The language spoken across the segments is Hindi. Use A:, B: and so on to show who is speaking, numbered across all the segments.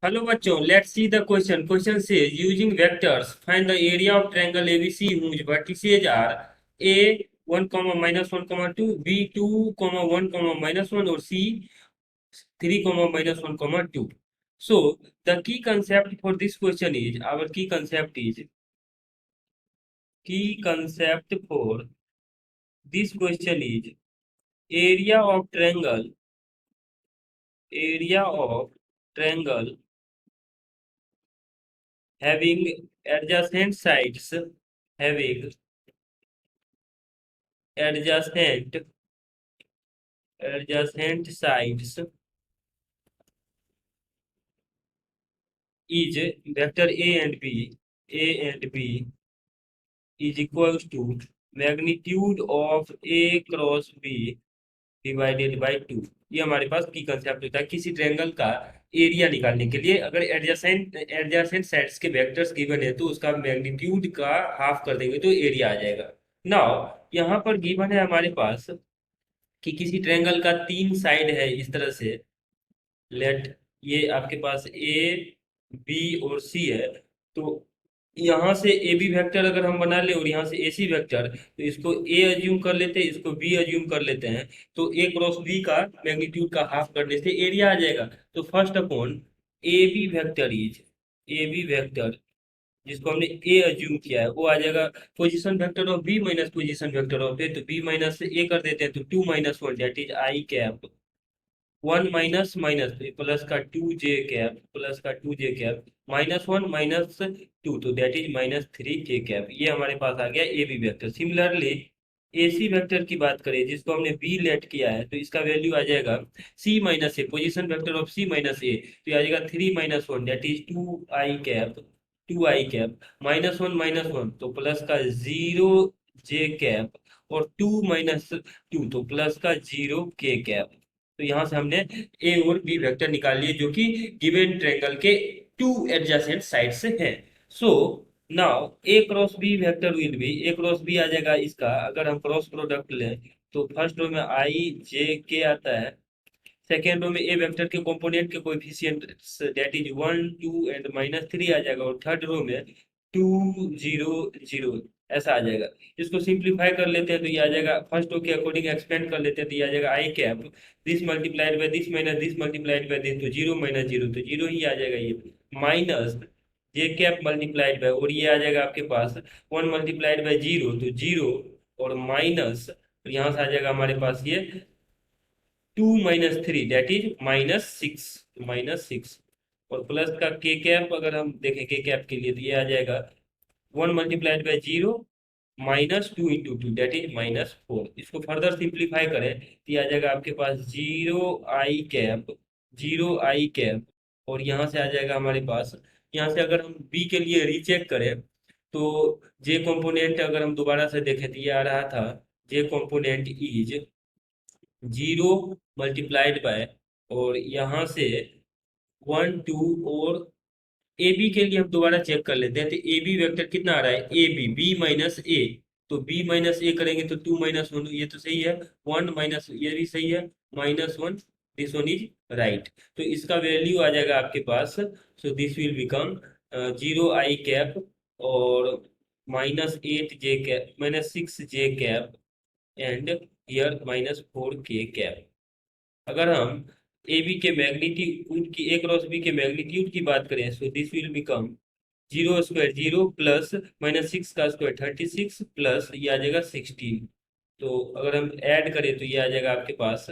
A: हेलो बच्चों, let's see the question. Question says using vectors find the area of triangle ABC whose vertices are a 1 comma minus 1 comma 2, b 2 comma 1 comma minus 1, or c 3 comma minus 1 comma 2. So the key concept for this question is, our key concept for this question is area of triangle having adjacent sides, having adjacent adjacent sides is vector a and b is equals to magnitude of a cross b divided by 2. ये हमारे पास की कंसेप्ट होता है किसी ट्रायंगल का एरिया निकालने के लिए. अगर एडजेसेंट साइड्स के वेक्टर्स गिवन है तो उसका मैग्नीट्यूड का हाफ कर देंगे तो एरिया आ जाएगा. नाउ यहाँ पर गिवन है हमारे पास कि किसी ट्रायंगल का 3 साइड है इस तरह से. लेट ये आपके पास ए बी और सी है. तो यहाँ से ए बी वेक्टर अगर हम बना ले और यहाँ से ए सी वेक्टर, तो इसको ए अज्यूम कर लेते हैं, इसको बी अज्यूम कर लेते हैं. तो ए क्रॉस बी का मैग्नीट्यूड का हाफ करने से एरिया आ जाएगा. तो first upon A B vector जिसको हमने ए अज्यूम किया है वो आ जाएगा position vector of B minus position vector of A. तो बी माइनस से ए कर देते हैं तो 2 - 1 that is I cap. 1 - plus का 2 j कैप, प्लस का 2 j कैप, -1 - 2, तो दैट इज -3 j कैप. ये हमारे पास आ गया A B vector. Similarly A C vector की बात करें जिसको हमने बी लेट किया है तो इसका वैल्यू आ जाएगा C minus A, position vector of C minus A. तो ये आ जाएगा 3 - 1 दैट इज 2 i कैप -1 तो प्लस का 0 j कैप और 2 - 2 तो प्लस का 0 k कैप. तो यहां से हमने ए और बी वेक्टर निकाल लिए जो कि गिवन ट्रायंगल के टू एडजेसेंट साइड से हैं. So now A cross B vector will be, A cross B आ जाएगा इसका. अगर हम क्रॉस प्रोडक्ट लें तो फर्स्ट रो में आई जे के आता है, सेकेंड रो में ए वेक्टर के कंपोनेंट के कोएफिशिएंट दैट इज 1 2 एंड -3 आ जाएगा, और थर्ड रो में 2 0 0 ऐसा आ जाएगा. इसको सिंप्लीफाई कर लेते हैं तो ये आ जाएगा, फर्स्ट रो के अकॉर्डिंग एक्सपेंड कर लेते हैं तो ये आ जाएगा I cap this multiplied by this minus this multiplied by this, तो 0 - 0 तो 0 ही आ जाएगा. ये minus J cap multiplied by, और ये आ जाएगा आपके पास 1 मल्टीप्लाइड बाय 0 तो 0, और माइनस यहाँ से आ जाएगा हमारे पास ये 2 - 3 दैट इज -6, और प्लस का के कैप अगर हम देखें के कैप के लिए तो ये आ जाएगा 1 मल्टीप्लाइड बाय 0 -2 × 2 दैट इज -4. इसको फर्दर सिंप्लीफाई करें तो ये आ जाएगा आपके पास 0 i कैप, और यहाँ से आ जाएगा हमारे पास. यहाँ से अगर हम बी के लिए रीचेक करें तो जे कंपोनेंट अगर हम दोबारा से देखें तो ये आ रहा था जे कंपोनेंट इज 0 मल्टीप्लाइड बाय, और यहाँ से 1 2, और ए बी के लिए हम दोबारा चेक कर लेते हैं तो ए बी वेक्टर कितना आ रहा है A B B minus A. तो बी माइनस ए करेंगे तो 2 - 1, ये तो सही है. 1 माइनस ये भी सही है, -1 दिस वन इज राइट. तो इसका वैल्यू आ जाएगा आपके पास. So this will become 0 i cap और -8 j cap -6 j cap and here -4 k cap. अगर हम ए बी के मैग्नीट्यूड की ए क्रॉस बी के मैग्नीट्यूड की बात करें so this will become 0 square 0 plus -6 का स्क्वायर 36 प्लस ये आ जाएगा 16. तो अगर हम ऐड करें तो ये आ जाएगा आपके पास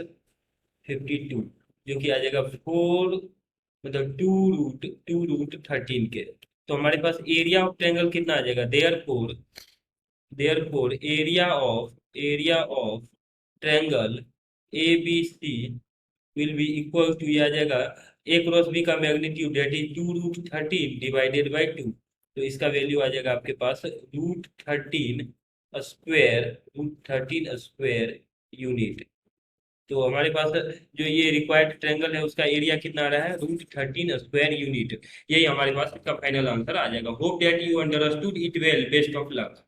A: 52, जो कि आ जाएगा 4 मतलब 2 रूट 13 के. तो हमारे पास एरिया ऑफ ट्रायंगल कितना आ जाएगा, therefore area of triangle A B C will be equal to, ये आ जाएगा ए क्रॉस बी का magnitude that is 2 √13 divided by 2. तो इसका वैल्यू आ जाएगा आपके पास √13 स्क्वायर यूनिट. तो हमारे पास जो ये रिक्वायर्ड ट्रायंगल है उसका एरिया कितना आ रहा है √13 स्क्वायर यूनिट. यही हमारे पास इसका फाइनल आंसर आ जाएगा. Hope that you understood it well. Best of luck.